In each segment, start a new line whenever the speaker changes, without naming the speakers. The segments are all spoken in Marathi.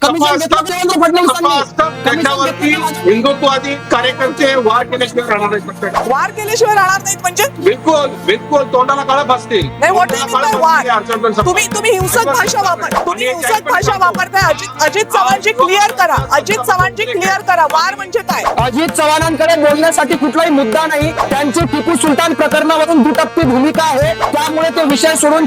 कमिशन घेतलं देवेंद्र फडणवीसांनी.
त्याच्यावरती हिंदुत्ववादी कार्यकर्ते वार केल्याशिवाय राहणार नाहीत.
वार केल्याशिवाय राहणार नाहीत म्हणजे
बिलकुल बिलकुल तोंडाला काळा भासतील.
नाही व्हॉट इज वार? तुम्ही हिंसक भाषा वापरताय. अजित चव्हाणजी क्लिअर करा. अजित चव्हाणजी क्लिअर करा, वार म्हणजे काय?
अजित चव्हाणांकडे बोलण्यासाठी कुठलाही मुद्दा नाही. त्यांची टिपू सुलतान प्रकरणावरून दुटप्पी भूमिका आहे, त्यामुळे ते विषय सोडून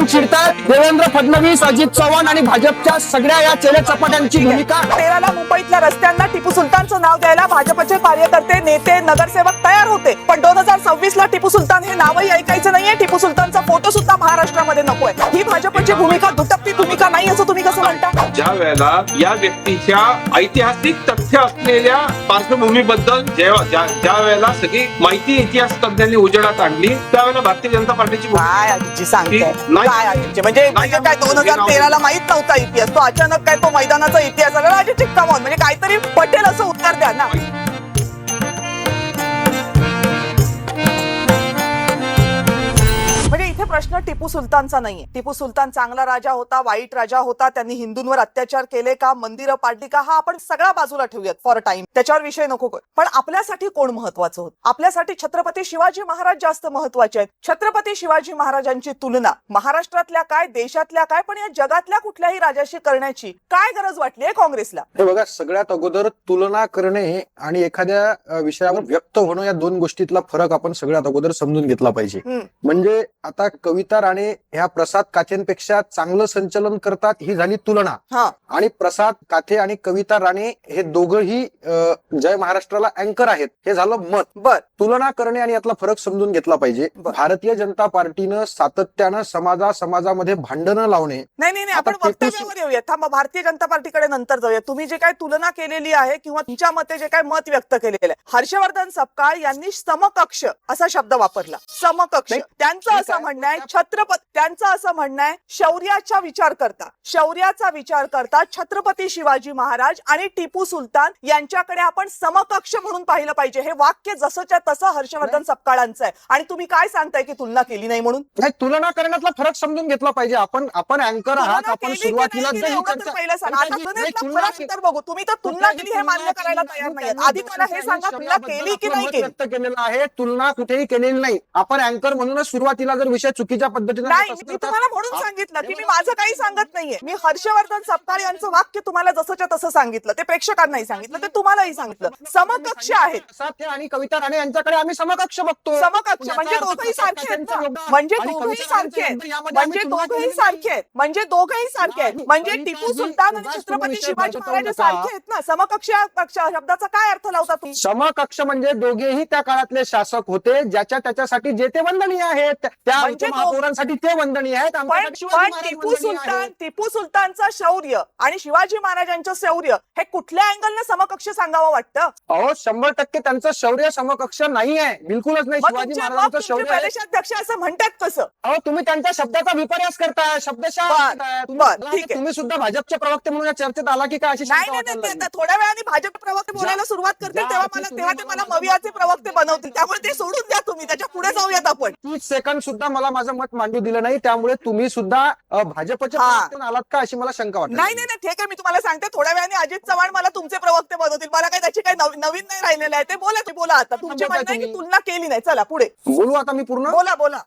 चिरतात. देवेंद्र फडणवीस, अजित चव्हाण आणि भाजपच्या सगळ्या या चेले चपाट्यांची भूमिका.
13ला मुंबईतल्या रस्त्यांना टिपू सुलतानचं नाव द्यायला भाजपचे कार्यकर्ते, नेते, नगरसेवक तयार होते. पण 2026ला टिपू सुलतान हे नावही ऐकायचं नाहीये. टिपू सुलतानचा फोटो सुद्धा महाराष्ट्रामध्ये नकोय. ही भाजपची भूमिका दुटप्पी भूमिका नाही असं तुम्ही कसं म्हणता?
ज्या वेळेला या व्यक्तीच्या ऐतिहासिक तथ्य असलेल्या पार्श्वभूमीबद्दल ज्या वेळेला सगळी माहिती इतिहास तज्ञांनी उजेडात आणली, त्यावेळेला भारतीय जनता पार्टीची
काय अजितजी सांगताय?
नाही.
काय अजितजी म्हणजे काय 2013ला माहित नव्हता इतिहास, तो अचानक काय तो मैदानाचा इतिहास आला? अजितजी कमॉन, म्हणजे काहीतरी पटेल असं उत्तर द्या ना. म्हणजे इथे प्रश्न टिपू सुलतानचा नाहीये. टिपू सुलतान चांगला राजा होता, वाईट राजा होता, त्यांनी हिंदूंवर अत्याचार केले का, मंदिरं पाडली का, हा आपण सगळा बाजूला ठेवूयात फॉर टाइम, त्याच्यावर विषय नको. पण आपल्यासाठी कोण महत्वाचं होतं? आपल्यासाठी छत्रपती शिवाजी महाराज जास्त महत्वाचे आहेत. छत्रपती शिवाजी महाराजांची तुलना महाराष्ट्रातल्या काय, देशातल्या काय, पण या जगातल्या कुठल्याही राजाशी करण्याची काय गरज वाटली काँग्रेसला?
हे बघा, सगळ्यात अगोदर तुलना करणे आणि एखाद्या विषयावर व्यक्त होणं या दोन गोष्टीतला फरक आपण सगळ्यात अगोदर समजून घेतला पाहिजे. म्हणजे आता कविता राणे ह्या प्रसाद काथेंपेक्षा चांगलं संचलन करतात, ही झाली तुलना. आणि प्रसाद काथे आणि कविता राणे हे दोघंही जय महाराष्ट्राला अँकर आहेत, हे झालं मत. तुलना करणे आणि यातला फरक समजून घेतला पाहिजे. भारतीय जनता पार्टीनं सातत्यानं समाजामध्ये भांडणं लावणे.
नाही आपण वक्तव्यावर येऊया. थांबा, भारतीय जनता पार्टीकडे नंतर जाऊया. तुम्ही जे काय तुलना केलेली आहे किंवा तुमच्या मते जे काय मत व्यक्त केलेलं आहे, हर्षवर्धन सपकाळ यांनी समकक्ष असा शब्द वापरला. समकक्ष त्यांचं असं म्हणणं आहे, त्यांचं असं म्हणणं आहे, शौर्याचा विचार करता छत्रपती शिवाजी महाराज आणि टिपू सुलतान यांच्याकडे आपण समकक्ष म्हणून पाहिलं पाहिजे. हे वाक्य जसंच्या तसं हर्षवर्धन सपकाळांचं आहे. आणि तुम्ही काय सांगताय की तुलना केली नाही म्हणून?
नाही, तुलना करण्यातला फरक समजून घेतला पाहिजे. आपण अँकर आहात. आपण सुरुवातीला
बघू, तुम्ही तर तुलना केली हे मान्य करायला तयार नाही. आधी मला हे सांगा, तुलना केली की नाही केली?
व्यक्त केलेला आहे, तुलना कुठेही केलेली नाही. आपण अँकर म्हणूनच सुरुवातीला जर विषय चुकीच्या पद्धतीने
नाही, मी तुम्हाला म्हणून सांगितलं की मी माझं काही सांगत नाहीये. मी हर्षवर्धन सपकाळ यांचं वाक्य तुम्हाला जसंच्या तसं सांगितलं, ते प्रेक्षकांनाही सांगितलं, ते तुम्हालाही सांगितलं. समकक्ष आहेत
आणि कविता राणे यांच्याकडे आम्ही समकक्ष बघतो.
समकक्ष म्हणजे दोघंही सारखे आहेत ना? म्हणजे दोघंही सारखे आहेत. म्हणजे टिपू सुलतान आणि छत्रपती शिवाजी महाराज सारखे आहेत ना? समकक्ष शब्दाचा काय अर्थ लावता तुम्ही?
समकक्ष म्हणजे दोघेही त्या काळातले शासक होते, ज्याच्या त्याच्यासाठी जे ते वंदनीय आहेत, त्या महापौरांसाठी ते वंदनीय आहेत.
पण टिपू सुलतानचं शौर्य आणि शिवाजी महाराजांचं शौर्य हे कुठल्या अँगलने समकक्ष सांगावं वाटतं?
अहो, 100% त्यांचं शौर्य समकक्ष नाही आहे, बिलकुलच नाही. शिवाजी महाराजांचं शौर्य
प्रदेशाध्यक्ष असं म्हणतात कसं?
अहो, तुम्ही त्यांच्या शब्दाचा विपर्यास करताय, शब्दशः. तुम्ही सुद्धा भाजपचे प्रवक्ते म्हणून या चर्चेत आला की काय? अशी
नाही, थोड्या वेळाने भाजप प्रवक्ते बोलायला सुरुवात करतील तेव्हा ते मला मवियाचे प्रवक्ते बनवतील. त्यामुळे ते सोडून द्या तुम्ही, त्याच्या पुढे जाऊयात आपण.
30 सेकंद सुद्धा मला माझं मत मांडू दिलं नाही, त्यामुळे तुम्ही सुद्धा भाजपच्या प्रवक्ते आलात का अशी मला शंका वाटते.
नाही ठीक आहे, मी तुम्हाला सांगते, थोड्या वेळाने अजित चव्हाण मला तुमचे प्रवक्ते बनवतील. मला काही त्याची काही नवीन नाही राहिलेलं आहे. ते बोला आता. तुमचे म्हणणं आहे की तुलना केली नाही. चला पुढे
बोलू आता मी पूर्ण.
बोला.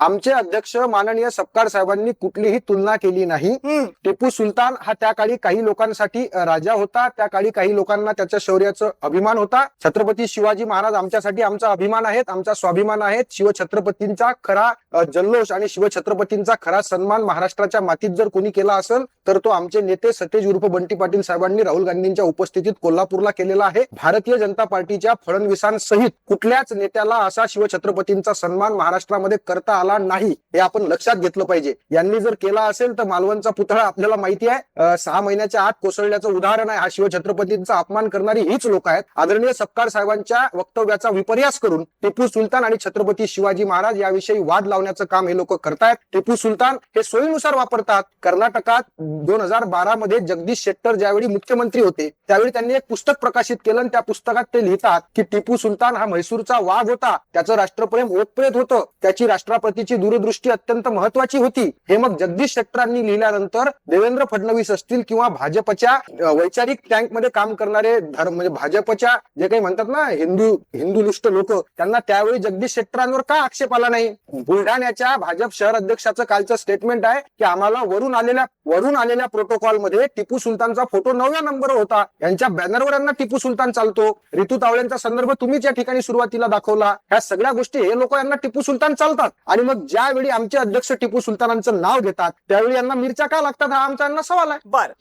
आमचे अध्यक्ष माननीय सपकाळ साहेबांनी कुठलीही तुलना केली नाही. टिपू सुलतान हा त्या काळी काही लोकांसाठी राजा होता, त्या काळी काही लोकांना त्याच्या शौर्याचा अभिमान होता. छत्रपती शिवाजी महाराज आमच्यासाठी आमचा अभिमान आहेत, आमचा स्वाभिमान आहेत. शिवछत्रपतींचा खरा जल्लोष आणि शिवछत्रपतींचा खरा सन्मान महाराष्ट्राच्या मातीत जर कोणी केला असेल तर तो आमचे नेते सतेज उर्फ बंटी पाटील साहेबांनी राहुल गांधींच्या उपस्थितीत कोल्हापूरला केलेला आहे. भारतीय जनता पार्टीच्या फडणवीसांसहित कुठल्याच नेत्याला असा शिवछत्रपतींचा सन्मान महाराष्ट्रामध्ये करता आला नाही, हे आपण लक्षात घेतलं पाहिजे. यांनी जर केला असेल तर मालवणचा पुतळा आपल्याला माहिती आहे 6 महिन्याच्या आत कोसळल्याचं उदाहरण आहे. हा शिवछत्रपतींचा अपमान करणारी हीच लोक आहेत. आदरणीय सपकाळ साहेबांच्या वक्तव्याचा विपर्यास करून टिपू सुलतान आणि छत्रपती शिवाजी महाराज याविषयी वाद लावण्याचं करण्याचं काम हे लोक करतायत. टिपू सुलतान हे सोयीनुसार वापरतात. कर्नाटकात 2012 मध्ये जगदीश शेट्टर ज्यावेळी मुख्यमंत्री होते त्यावेळी त्यांनी एक पुस्तक प्रकाशित केलं आणि त्या पुस्तकात ते लिहितात की टिपू सुलतान हा म्हैसूरचा वाघ होता, त्याचं राष्ट्रप्रेम ओतप्रेत होतं, त्याची राष्ट्रपतीची दूरदृष्टी अत्यंत महत्वाची होती. हे मग जगदीश शेट्टरांनी लिहिल्यानंतर देवेंद्र फडणवीस असतील किंवा भाजपच्या वैचारिक टँकमध्ये काम करणारे म्हणजे भाजपच्या जे काही म्हणतात ना हिंदुलुष्ट लोक, त्यांना त्यावेळी जगदीश शेट्टरांवर का आक्षेप आला नाही? बुलढाण्याच्या भाजप शहर अध्यक्षाचं कालचं स्टेटमेंट आहे की आम्हाला वरून आलेल्या प्रोटोकॉलमध्ये टिपू सुलतानचा फोटो 9व्या नंबरवर होता. यांच्या बॅनरवर यांना टिपू सुलतान चालतो. रितू तावडेंचा संदर्भ तुम्हीच या ठिकाणी सुरुवातीला दाखवला. ह्या सगळ्या गोष्टी हे लोक यांना टिपू सुलतान चालतात. आणि मग ज्यावेळी आमचे अध्यक्ष टिपू सुलतानांचं नाव घेतात त्यावेळी यांना मिरच्या का लागतात, हा आमचा यांना सवाल आहे.
बरं,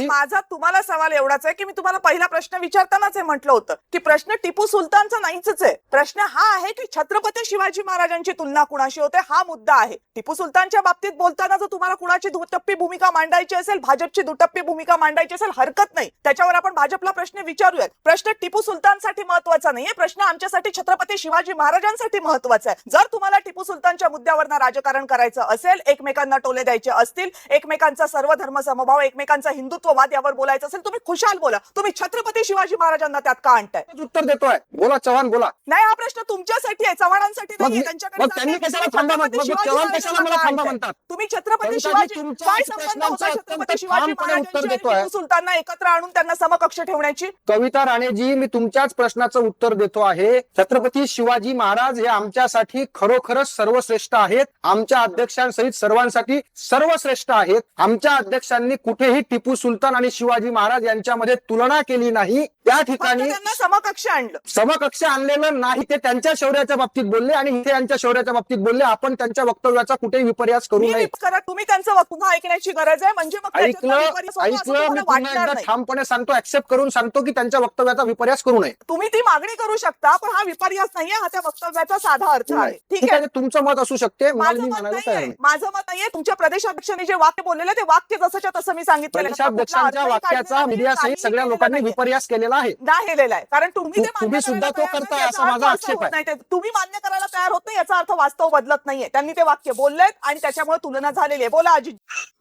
माझा तुम्हाला सवाल एवढाच आहे की मी तुम्हाला पहिला प्रश्न विचारतानाच हे म्हटलं होतं की प्रश्न टिपू सुलतानचा नाहीच आहे. प्रश्न हा आहे की छत्रपती शिवाजी महाराजांची तुलना कुणाशी होते, हा मुद्दा आहे. टिपू सुलतानच्या बाबतीत बोलताना जर तुम्हाला कुणाची दुटप्पी भूमिका मांडायची असेल, भाजपची दुटप्पी भूमिका मांडायची असेल, हरकत नाही, त्याच्यावर आपण भाजपला प्रश्न विचारूयात. प्रश्न टिपू सुलतानसाठी महत्वाचा नाहीये, प्रश्न आमच्यासाठी छत्रपती शिवाजी महाराजांसाठी महत्वाचा आहे. जर तुम्हाला टिपू सुलतानच्या मुद्द्यावर राजकारण करायचं असेल, एकमेकांना टोले द्यायचे असतील, एकमेकांचा सर्व धर्म समभाव, एकमेकांचा हिंदुत्ववाद यावर बोलायचं असेल, तुम्ही खुशाल बोला. तुम्ही छत्रपती शिवाजी महाराजांना त्यात का आणताय?
उत्तर देतोय, बोला चव्हाण बोला.
नाही, हा प्रश्न तुमच्यासाठी आहे, चव्हाणांसाठी नाही.
त्यांनी कशाला थांबा म्हणतात?
तुम्ही छत्रपती शिवाजी काय संबंध होता छत्रपती शिवाजी महाराजांची सुलतानना एकत्र आणून त्यांना समकक्ष ठेवण्याची?
कविता राणेजी, मी तुमच्याच प्रश्नाचं उत्तर देतो आहे. छत्रपती शिवाजी महाराज हे आमच्यासाठी खरोखरच सर्वश्रेष्ठ आहेत. आमच्या अध्यक्षांसहित सर्वांसाठी सर्वश्रेष्ठ आहेत. आमच्या अध्यक्षांनी कुठेही टिपू सुलतान आणि शिवाजी महाराज यांच्यामध्ये तुलना केली नाही. त्या ठिकाणी
त्यांना समकक्ष
आणलेलं नाही. ते त्यांच्या शौर्याच्या बाबतीत बोलले आणि इथे यांच्या शौर्याच्या बाबतीत बोलले. आपण त्यांच्या वक्तव्याचा कुठेही विपर्यास करू नये.
तुम्ही त्यांचं पुन्हा ऐकण्याची गरज आहे, म्हणजे
ऐकलं मी पुन्हा एकदा ठामपणे सांगतो, ऍक्सेप्ट करून सांगतो की त्यांच्या वक्तव्याचा विपर्यास करू नये.
तुम्ही ती मागणी करू शकता, पण हा विपर्यास नाहीये, हा त्या वक्तव्याचा साधा अर्थ आहे. ठीक आहे,
तुमचं मत असू शकते,
माझं मत नाहीये. तुमच्या प्रदेशाध्यक्षांनी जे वाक्य बोललेलं ते वाक्य जसंच्या तसं मी सांगितलं.
प्रदेशाध्यक्षांच्या वाक्याचा मीडियासहित सगळ्या लोकांनी विपर्यास केलेला आहे.
कारण तुम्ही
सुद्धा तो करताय असा माझा आक्षेप आहे.
तुम्ही मान्य करायला तयार होत नाही याचा अर्थ वास्तव बदलत नाहीये. त्यांनी ते वाक्य बोललेत आणि त्याच्यामुळे तुलना झालेली आहे. बोला अजित.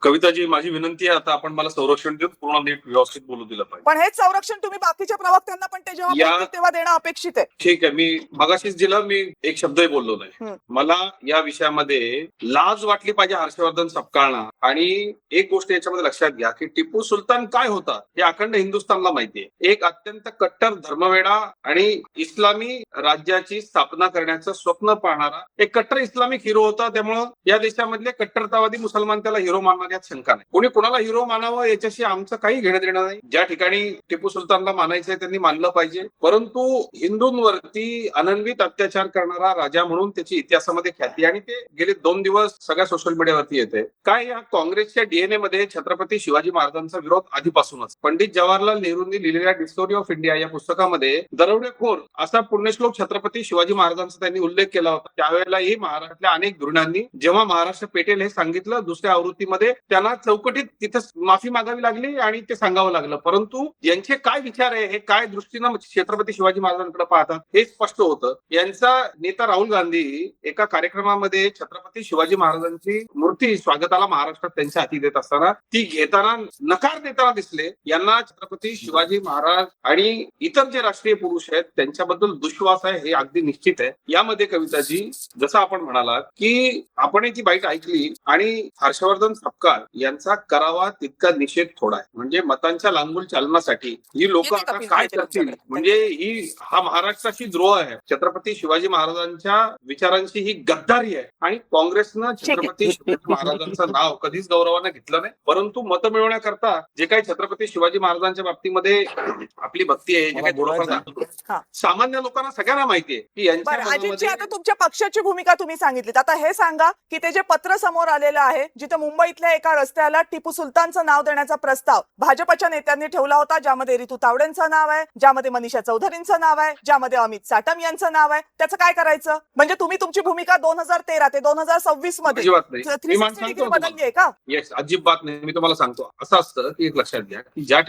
कविताजी, माझी विनंती आहे, आता आपण मला संरक्षण देऊन पूर्ण नीट व्यवस्थित बोलू दिलं पाहिजे.
पण हेच संरक्षण तुम्ही बाकीच्या प्रवक्त्यांना पण ते जेव्हा तेव्हा देणं अपेक्षित आहे.
ठीक आहे, मी मगाशीच दिलं, मी एक शब्दही बोललो नाही. मला या विषयामध्ये लाज वाटली पाहिजे हर्षवर्धन सपकाळना. आणि एक गोष्ट याच्यामध्ये लक्षात घ्या की टिपू सुलतान काय होता हे अखंड हिंदुस्थानला माहितीये. एक अत्यंत कट्टर धर्मवेडा आणि इस्लामी राज्याची स्थापना करण्याचं स्वप्न पाहणारा एक कट्टर इस्लामिक हिरो होता. त्यामुळं या देशामधले कट्टरतावादी मुसलमान त्याला हिरो मानणार यात शंका नाही. कोणी कोणाला हिरो मानावं याच्याशी आमचं काही घेणं देणं नाही. ज्या ठिकाणी टिपू सुलतानला मानायचंय त्यांनी मानलं पाहिजे. परंतु हिंदूंवरती अनन्वित अत्याचार करणारा राजा म्हणून त्याची इतिहासामध्ये ख्याती, आणि ते गेले 2 दिवस सगळ्या सोशल मीडियावरती येते. काय या काँग्रेसच्या डीएनए मध्ये छत्रपती शिवाजी महाराजांचा विरोध आधीपासूनच. पंडित जवाहरलाल नेहरूंनी लिहिलेल्या डिस्कवरी ऑफ इंडिया या पुस्तकामध्ये दरोडेखोर असा पुण्यश्लोक छत्रपती शिवाजी महाराजांचा त्यांनी उल्लेख केला होता. त्यावेळेलाही महाराष्ट्रातल्या अनेक गृहिणांनी जेव्हा महाराष्ट्र पेटेल हे सांगितलं, दुसऱ्या आवृत्तीमध्ये त्यांना चौकटीत तिथं माफी मागावी लागली आणि ते सांगावं लागलं. परंतु यांचे काय विचार आहे, हे काय दृष्टीनं छत्रपती शिवाजी महाराजांकडे पाहतात हे स्पष्ट होतं. यांचा नेता राहुल गांधी एका कार्यक्रमामध्ये छत्रपती शिवाजी महाराजांची मूर्ती स्वागताला महाराष्ट्रात त्यांच्या हाती देत असताना ती घेताना नकार देताना दिसले. यांना छत्रपती शिवाजी महाराज आणि इतर जे राष्ट्रीय पुरुष आहेत त्यांच्याबद्दल दुश्वास आहे, हे अगदी निश्चित आहे. यामध्ये कविताजी, जसं आपण म्हणालात की आपण ती बाईट ऐकली आणि हर्षवर्धन सपकाळ यांचा करावा तितका निषेध थोडा आहे. म्हणजे मतांच्या लांबूल चालनासाठी ही लोक आता काय करतील, म्हणजे हा महाराष्ट्राची द्रोह आहे. छत्रपती शिवाजी महाराजांच्या विचारांची ही गद्दारी आहे. आणि काँग्रेसनं छत्रपती शिवाजी महाराजांचं नाव कधीच गौरवानं घेतलं नाही. परंतु मतं मिळवण्याकरता जे काही छत्रपती शिवाजी महाराजांच्या बाबतीमध्ये आपली भक्ती आहे, जे काही थोडंफार सामान्य लोकांना सगळ्यांना माहिती आहे की यांच्या.
आता तुमच्या पक्षाची भूमिका तुम्ही सांगितलीत. आता हे सांगा की ते जे पत्र समोर आलेलं आहे, जिथे मुंबईतल्या एका रस्त्याला टिपू सुलतानचं नाव देण्याचा प्रस्ताव भाजपच्या नेत्यांनी ठेवला होता, ज्यामध्ये रितू तावडेंचं नाव आहे, ज्यामध्ये मनीषा चौधरींचं नाव आहे, ज्यामध्ये अमित साटम यांचं नाव आहे, त्याचं काय करायचं? म्हणजे तुम्ही तुमची भूमिका 2013 ते 2026 मध्ये बदलली आहे का?
येस, अजिबात नाही. मी तुम्हाला सांगतो, असं असतं की एक लक्षात घ्या की ज्या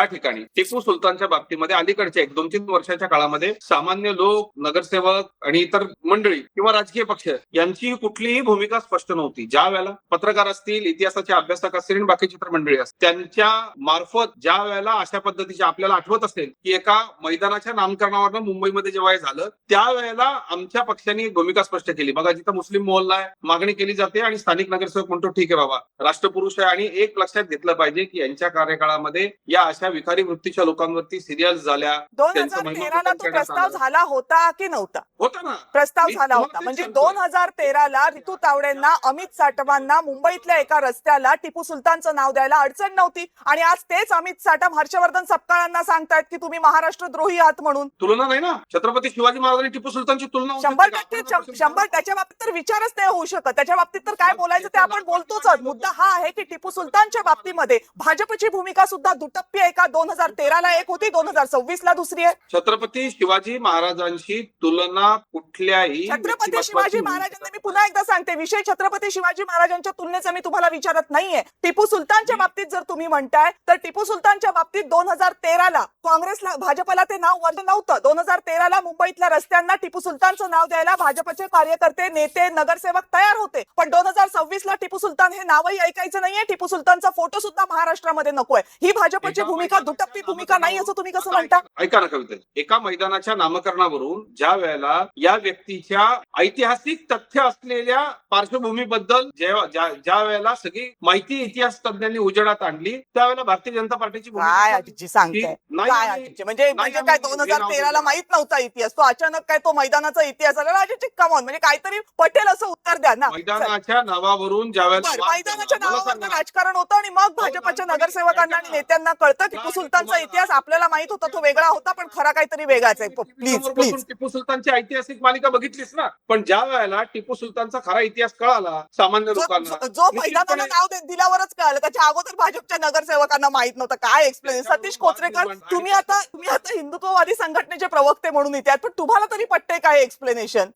ठिकाणी टिपू सुलतानच्या बाबतीमध्ये अलीकडच्या 1-2-3 वर्षाच्या काळामध्ये सामान्य लोक, नगरसेवक आणि इतर मंडळी किंवा राजकीय पक्ष यांची कुठलीही भूमिका स्पष्ट नव्हती. ज्या वेळेला पत्रकार असतील, इतिहासाचे अभ्यासक असतील आणि बाकीची इतर मंडळी असतील, त्यांच्या मार्फत ज्या वेळेला अशा पद्धतीचे आपल्याला आठवत असेल की एका मैदानाच्या नामकरणावरनं मुंबईमध्ये जेव्हा हे झालं त्यावेळेला आमच्या पक्षाने एक भूमिका स्पष्ट केली. बघा, जिथं मुस्लिम मोहल्ला आहे मागणी केली जाते आणि स्थानिक नगरसेवक म्हणतो ठीक आहे बाबा राष्ट्रपुरुष आहे. आणि एक लक्षात घेतलं पाहिजे की यांच्या कार्यकाळामध्ये या अशा विखारी वृत्तीच्या लोकांवरती सिरियल्स झाल्या.
2013ला तो प्रस्ताव झाला होता की नव्हता?
होता ना,
प्रस्ताव
मी
झाला
तुम्हाला
होता.
तेच
म्हणजे
सांगतोय.
2013ला रितू तावडेंना, अमित साटमांना मुंबईतल्या एका रस्त्याला टिपू सुलतानचं नाव द्यायला अडचण नव्हती आणि आज तेच अमित साटम हर्षवर्धन सपकाळांना सांगतायत की तुम्ही महाराष्ट्रद्रोही आहात म्हणून.
तुलना नाही ना, छत्रपती शिवाजी महाराज आणि टिपू सुलतानची तुलना होऊ शकते
100%
का?
100 त्याच्या बाबतीत तर विचारच नाही होऊ शकत. त्याच्या बाबतीत तर काय बोलायचं ते आपण बोलतोच आहोत. मुद्दा हा आहे की टिपू सुलतानच्या बाबतीमध्ये भाजपची भूमिका सुद्धा दुटप्पी आहे का? 2013ला एक होती, 2026ला दुसरी आहे.
छत्रपती शिवाजी महाराजांची तुलना कुठल्याही
छत्रपती शिवाजी महाराजांना मी पुन्हा एकदा सांगते, विषय छत्रपती शिवाजी महाराजांच्या तुलनेचा मी तुम्हाला विचारत नाहीये. टिपू सुलतानच्या बाबतीत जर तुम्ही म्हणताय तर टिपू सुलतानच्या बाबतीत 2013ला काँग्रेसला, भाजपला ते नाव वर्ग नव्हतं. 2013ला मुंबईतल्या रस्त्यांना टिपू सुलतानचं नाव द्यायला भाजपचे कार्यकर्ते, नेते, नगरसेवक तयार होते. पण 2026ला टिपू सुलतान हे नावही ऐकायचं नाहीये. टिपू सुलतानचा फोटो सुद्धा महाराष्ट्रामध्ये नकोय. ही भाजपची भूमिका दुटप्पी भूमिका नाही असं तुम्ही कसं म्हणता?
ऐका ना कविता, एका मैदानाच्या नामकरणावरून ज्या वेळेला या व्यक्तीच्या ऐतिहासिक तथ्य असलेल्या पार्श्वभूमीबद्दल ज्या वेळेला सगळी माहिती इतिहास तज्ञांनी उजेडात आणली त्यावेळेला भारतीय जनता पार्टीची
काय
भूमिका
आजीची सांगताय?
नाही,
काय
नाही,
आजीची म्हणजे
नाही,
काय
नाही,
2013ला माहित नव्हता इतिहास, तो अचानक काय तो मैदानाचा इतिहास आला? आजीची कमॉन, म्हणजे काहीतरी पटेल असं उत्तर द्या ना.
मैदानाच्या नावावरून ज्या वेळेला
बरं, मैदानाच्या नावावर राजकारण होतं आणि मग भाजपच्या नगरसेवकांना आणि नेत्यांना कळतं टिपू सुलतानचा इतिहास आपल्याला माहित होता, तो वेगळा होता, पण खरा काहीतरी वेगळाच आहे. Please please.
टिपू सुलतानची ऐतिहासिक मालिका बघितलीस ना, पण ज्या वेळेला टिपू सुलतानचा खरा इतिहास कळाला सामान्य लोकांना,
जो मैदानाला नाव दिल्यावरच कळालं, त्याच्या अगोदर भाजपच्या नगरसेवकांना माहित नव्हतं. काय एक्सप्लेन? सतीश कोचरेकर, तुम्ही आता हिंदुत्ववादी संघटनेचे प्रवक्ते म्हणून इथे आहात, पण तुम्हाला तरी पटतंय काय एक्सप्लेनेशन?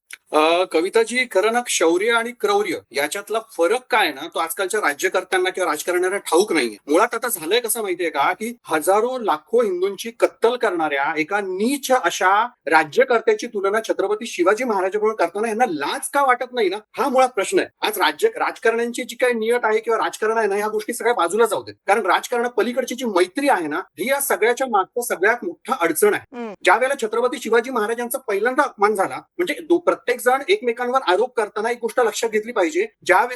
कविताजी, खरं ना, शौर्य आणि क्रौर्य याच्यातला फरक काय ना, तो आजकालच्या राज्यकर्त्यांना किंवा राजकारण्यांना ठाऊक नाहीये. मुळात आता झालंय कसं माहितीये का, की हजारो लाखो हिंदूंची कत्तल करणाऱ्या एका नीच अशा राज्यकर्त्याची तुलना छत्रपती शिवाजी महाराजांबरोबर करताना यांना लाज का वाटत नाही ना, हा मुळात प्रश्न आहे. आज राजकारण्यांची जी काही नियत आहे किंवा राजकारण आहे ना, ह्या गोष्टी सगळ्या बाजूला जाऊ देत. कारण राजकारणा पलीकडची जी मैत्री आहे ना, ही या सगळ्याच्या मागचं सगळ्यात मोठा अडचण आहे. ज्या वेळेला छत्रपती शिवाजी महाराजांचा पहिल्यांदा अपमान झाला, म्हणजे प्रत्येक जण एकमेकांवर आरोप करताना एक गोष्ट लक्षात घेतली पाहिजे,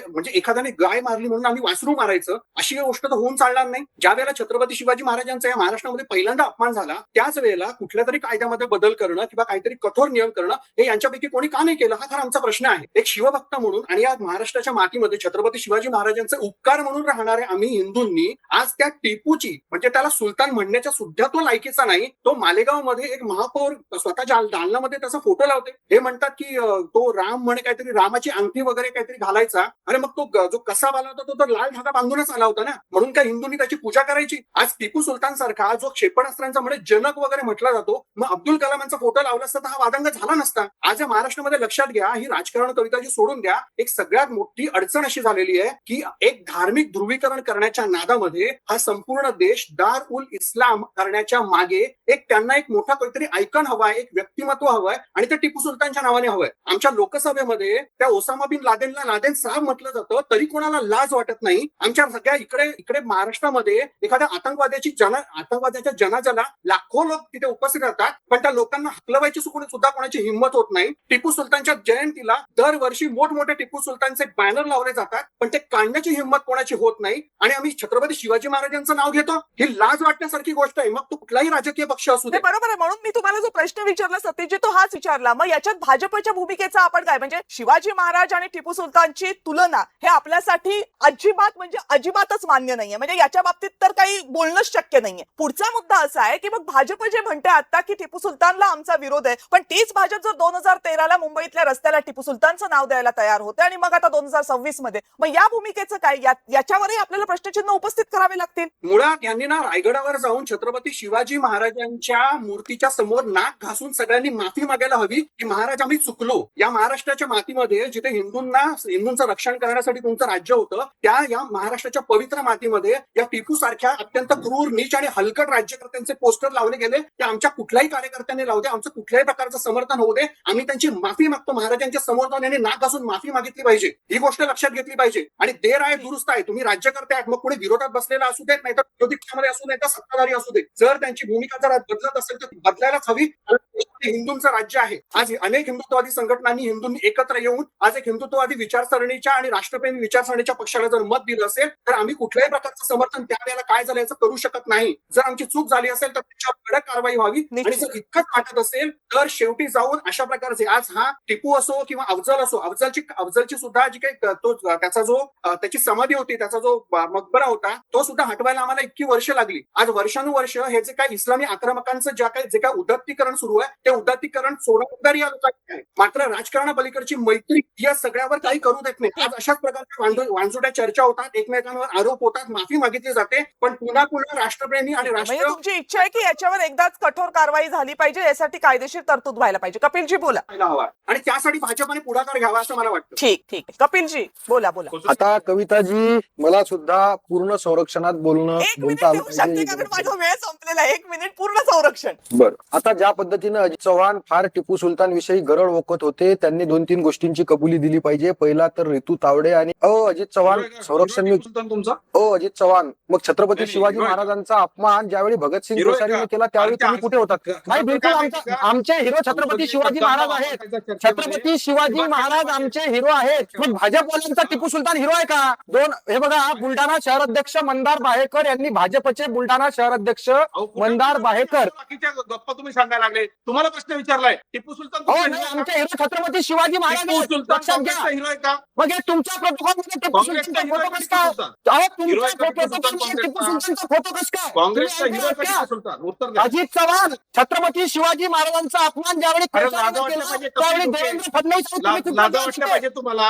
म्हणजे एखाद्याने गाय मारली म्हणून आम्ही वासरू मारायचं, अशी गोष्ट तर होऊन चालणार नाही. ज्या वेळेला छत्रपती शिवाजी महाराजांचा या महाराष्ट्रामध्ये पहिल्यांदा अपमान झाला, त्याच वेळेला कुठल्या तरी कायद्यामध्ये बदल करणं किंवा काहीतरी कठोर नियम करणं हे यांच्यापैकी कोणी का नाही केलं, हा खरा आमचा प्रश्न आहे. एक शिवभक्त म्हणून आणि या महाराष्ट्राच्या मातीमध्ये छत्रपती शिवाजी महाराजांचे उपकार म्हणून राहणारे आम्ही हिंदूंनी आज त्या टिपूची, म्हणजे त्याला सुलतान म्हणण्याच्या सुद्धा तो लायकीचा नाही, तो मालेगाव मध्ये एक महापौर स्वतःच्या दालनामध्ये त्याचा फोटो लावते. हे म्हणतात की तो राम म्हणे काहीतरी रामाची अंगठी वगैरे काहीतरी घालायचा, अरे मग तो जो कसाब आला होता तो तर लाल धागा बांधूनच आला होता ना, म्हणून काय हिंदूंनी त्याची पूजा करायची? आज टिपू सुलतान सारखा जो क्षेपणास्त्रांचा म्हणजे जनक वगैरे म्हटला जातो, मग अब्दुल कलामांचा फोटो लावला असता तर हा वादंग झाला नसता. आज या महाराष्ट्रामध्ये लक्षात घ्या, ही राजकारण कविताची सोडून द्या, एक सगळ्यात मोठी अडचण अशी झालेली आहे की एक धार्मिक ध्रुवीकरण करण्याच्या नादामध्ये हा संपूर्ण देश दार उल इस्लाम करण्याच्या मागे एक त्यांना एक मोठा काहीतरी आयकॉन हवाय, एक व्यक्तिमत्व हवंय आणि ते टिपू सुलतानच्या नावाने हवंय. आमच्या लोकसभेमध्ये त्या ओसामा बिन लादेनला लादेन साहेब म्हटलं जातं तरी कोणाला लाज वाटत नाही. आमच्या सगळ्या इकडे महाराष्ट्रामध्ये एखाद्या आतंकवाद्याच्या जनाजाला लाखो लोक तिथे उपस्थित राहतात, पण त्या लोकांना हकलवायची सुद्धा कोणाची हिंमत होत नाही. टिपू सुलतानच्या जयंतीला दरवर्षी मोठमोठे टिपू सुलतानचे बॅनर लावले जातात, पण ते काढण्याची हिंमत कोणाची होत नाही आणि आम्ही छत्रपती शिवाजी महाराजांचं नाव घेतो. ही लाज वाटण्यासारखी गोष्ट आहे, मग तो कुठलाही राजकीय पक्ष असू दे.
बरोबर आहे. म्हणून मी तुम्हाला जो प्रश्न विचारला सतीशजी, तो हाच विचारला. मग याच्यात भाजपच्या भूमिकेचा आपण काय, म्हणजे शिवाजी महाराज आणि टिपू सुलतानची तुलना हे आपल्यासाठी अजिबातच मान्य नाहीये, म्हणजे याच्या बाबतीत तर काही बोलणंच शक्य नाहीये. पुढचा मुद्दा असा आहे की मग भाजप जे म्हणते आता की टिपू सुलतानला आमचा विरोध आहे, पण तीच भाजप जर 2013ला मुंबईतल्या रस्त्याला टिपू सुलतानचं नाव द्यायला तयार होते आणि मग आता 2026 मध्ये, मग या भूमिकेचं काय, याच्यावरही आपल्याला प्रश्नचिन्ह उपस्थित करावे लागतील.
मुळात यांनी ना रायगडावर जाऊन छत्रपती शिवाजी महाराजांच्या मूर्तीच्या समोर नाक घासून सगळ्यांनी माफी मागायला हवी की महाराज आम्ही चुकलो. या महाराष्ट्राच्या मातीमध्ये जिथे हिंदूंचं रक्षण करण्यासाठी तुमचं राज्य होतं, त्या या महाराष्ट्राच्या पवित्र मातीमध्ये या टिपू सारख्या अत्यंत क्रूर, नीच आणि हलकट राज्यकर्त्यांचे पोस्टर लावले गेले. ते आमच्या कुठल्याही कार्यकर्त्यांनी लावू दे, आमचं कुठल्याही प्रकारचं समर्थन होऊ दे, आम्ही त्यांची माफी मागतो. महाराजांच्या समोर जाऊन यांनी नाक घासून माफी मागितली पाहिजे, ही गोष्ट लक्षात घेतली पाहिजे. आणि देर आहे दुरुस्त आहे. तुम्ही राज्यकर्ते आहात, मग कोणी विरोधात बसलेला असू देत, नाही तर विरोधी पक्षामध्ये असू देत, सत्ताधारी असू देत, जर त्यांची भूमिका जर बदलत असेल तर बदलायलाच हवी. हिंदूंचं राज्य आहे. आज अनेक हिंदुत्ववादी संघटनांनी हिंदूंनी एकत्र येऊन आज एक हिंदुत्ववादी विचारसरणीच्या आणि राष्ट्रप्रेमी विचारसरणीच्या पक्षाला जर मत दिलं असेल तर आम्ही कुठल्याही प्रकारचं समर्थन त्यावेळेला काय झालं याचं करू शकत नाही. जर आमची चूक झाली असेल तर त्याच्यावर कडक कारवाई व्हावी. आणि जर इतकंच वाटत असेल तर शेवटी जाऊन अशा प्रकारचे आज हा टिपू असो किंवा अफजल असो, अफजलची सुद्धा जी काही त्याची समाधी होती, त्याचा जो मकबरा होता, तो सुद्धा हटवायला आम्हाला इतकी वर्ष लागली. आज वर्षानुवर्ष हे जे काही इस्लामी आक्रमकांचं जे काय उदात्तीकरण सुरू आहे, ते उदात्तीकरण सोडवणारी या लोकांची आहे. मात्र राजकारणापलीकडची मैत्री या सगळ्यावर काही करू देत नाही. आज अशाच प्रकारच्या वांजुड्या चर्चा होतात, एकमेकांवर आरोप होतात, माफी मागितली जाते, पण पुन्हा राष्ट्रप्रेमी आणि
म्हणजे तुमची इच्छा आहे की याच्यावर एकदाच कठोर कारवाई झाली पाहिजे, यासाठी कायदेशीर तरतूद व्हायला पाहिजे. कपिलजी बोला.
हवा आणि त्यासाठी भाजपाने पुढाकार घ्यावा असं मला वाटतं.
ठीक कपिलजी बोला.
आता कविताजी, मला सुद्धा पूर्ण संरक्षणात बोलता आलं पाहिजे.
कारण माझा वेळ संपलेला आहे. 1 मिनिट पूर्ण संरक्षण.
बरं, आता ज्या पद्धतीने अजित चव्हाण फार टिपू सुलतान विषयी गरळ ओकत होते, त्यांनी 2-3 गोष्टींची कबुली दिली पाहिजे. पहिला तर रितू तावडे आणि अजित चव्हाण संरक्षण
तुमचा
अजित चव्हाण, मग छत्रपती शिवाजी महाराजांचा अपमान ज्यावेळी भगतसिंग कोश्यारीने केला त्यावेळी तुम्ही कुठे होतात? नाही, बिलकुल आमचे हिरो छत्रपती शिवाजी महाराज आहेत. छत्रपती शिवाजी महाराज आमचे हिरो आहेत. मग भाजपवाल्यांचा टिपू सुलतान हिरो आहे का? हे बघा, बुलढाणा शहर अध्यक्ष मंदार बाहेकर यांनी भाजपचे बुलढाणा शहर अध्यक्ष मंदार बाहेकर
गप्पा तुम्ही सांगायला लागले. तुम्हाला प्रश्न विचारलाय टिपू सुलतान
आमचे हिरो छत्रपती शिवाजी महाराज
हिरो आहे का?
मग हे तुमच्या प्रोटोकॉलमध्ये टिपू सुलतानचा फोटो कस काय? तुमच्या प्रोटोकॉलमध्ये टिपू सुलतानचा फोटो कस काय?
काँग्रेसचा हिरो आहे का सुलतान? उत्तर द्या.
अजित चव्हाण छत्रपती शिवाजी महाराजांचा अपमान ज्यावेळी त्यावेळी देवेंद्र फडणवीस
वाटलं पाहिजे तुम्हाला.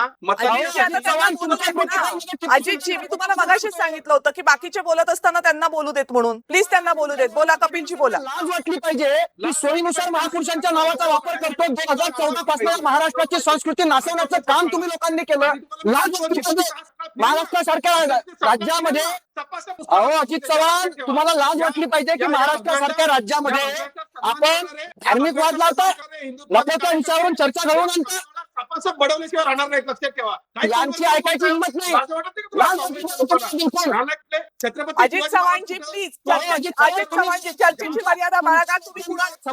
अजितजी, मी तुम्हाला मगाशीच सांगितलं होतं की बाकीचे बोलत असताना त्यांना बोलू देत म्हणून. प्लीज त्यांना बोलू देत. बोला कपिलजी बोला.
लाज वाटली पाहिजे की सोयीनुसार महापुरुषांच्या नावाचा वापर करतो. 2014 पासून महाराष्ट्राची संस्कृती नासवण्याचं काम तुम्ही लोकांनी केलं. लाज वाटली पाहिजे. महाराष्ट्रासारख्या राज्यामध्ये अजित चव्हाण, तुम्हाला लाज वाटली पाहिजे की महाराष्ट्रासारख्या राज्यामध्ये आपण धार्मिक वाद लावतो, नको विषयावरून चर्चा घडवून आणतो.
बडवल्याशिवाय राहणार नाही, लक्षात ठेवा.
यांची ऐकायची हिंमत नाही.
अजित चव्हाणजी प्लीज, अजित चव्हाणजी चर्चेची मर्यादा बाळगा. तुम्ही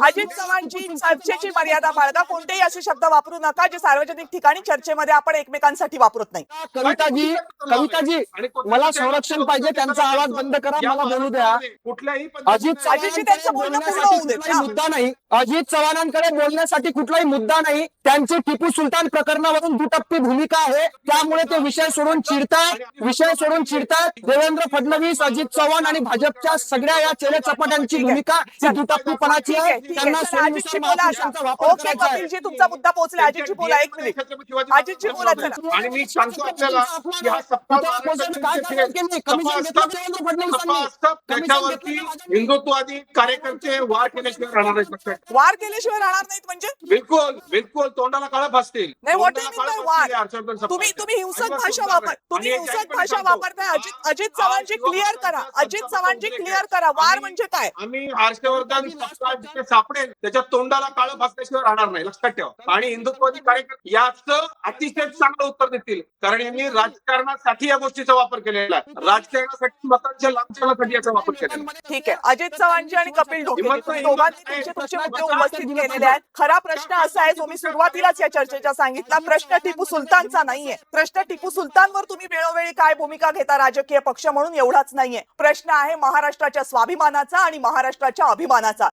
अजित चव्हाणजी चर्चेची मर्यादा बाळगा. कोणतेही असे शब्द वापरू नका जे सार्वजनिक ठिकाणी चर्चेमध्ये आपण एकमेकांसाठी वापरत नाही.
कविताजी, मला संरक्षण पाहिजे. त्यांचा आवाज बंद करा, मला बोलू द्या.
कुठल्याही
अजितजी त्यांचं बोलणं पूर्ण होऊ देत.
मुद्दा नाही. अजित चव्हाणांकडे बोलण्यासाठी कुठलाही मुद्दा नाही. त्यांची टिपू सुलतान प्रकरणावरून दुटप्पी भूमिका आहे, त्यामुळे ते विषय सोडून चिडतात. देवेंद्र फडणवीस, अजित चव्हाण आणि भाजपच्या सगळ्या या चेले चपाट्यांची भूमिका ही दुटप्पीपणाची आहे. त्यांना
ओके कपिलजी, तुमचा मुद्दा पोहोचला. अजितजी बोला. 1 मिनिट. अजितजी बोला.
आणि मी सांगतो आपल्याला की हा त्याच्यावरती हिंदुत्ववादी कार्यकर्ते वार केल्याशिवाय राहणार नाहीत. लक्षात.
वार केल्याशिवाय राहणार नाहीत म्हणजे
बिलकुल तोंडाला काळं भासतील.
नाही, व्हॉट इज वार? तुम्ही हिंसक भाषा वापरताय. अजित चव्हाणजी क्लिअर करा. अजित चव्हाणजी क्लिअर करा. वार म्हणजे काय?
आम्ही हर्षवर्धन सपकाळ जिथे सापडेल त्याच्या तोंडाला काळं भासल्याशिवाय राहणार नाही, लक्षात ठेवा. आणि हिंदुत्ववादी कार्यकर्ते याचं अतिशय चांगलं उत्तर देतील, कारण यांनी राजकारणासाठी या गोष्टीचा वापर केलेला आहे. राजकारणासाठी मतांच्या लांछनासाठी याचा वापर केलेला.
ठीक आहे. अजित चव्हाणजी आणि कपिल ढोके दोघांनी तुमचे मुद्दे उपस्थित केलेले आहेत. खरा प्रश्न असा आहे, जो मी सुरुवातीलाच या चर्चेचा सांगितला, प्रश्न टिपू सुलतानचा नाहीये. प्रश्न टिपू सुलतानवर तुम्ही वेळोवेळी काय भूमिका घेता राजकीय पक्ष म्हणून, एवढाच नाहीये. प्रश्न आहे महाराष्ट्राच्या स्वाभिमानाचा आणि महाराष्ट्राच्या अभिमानाचा.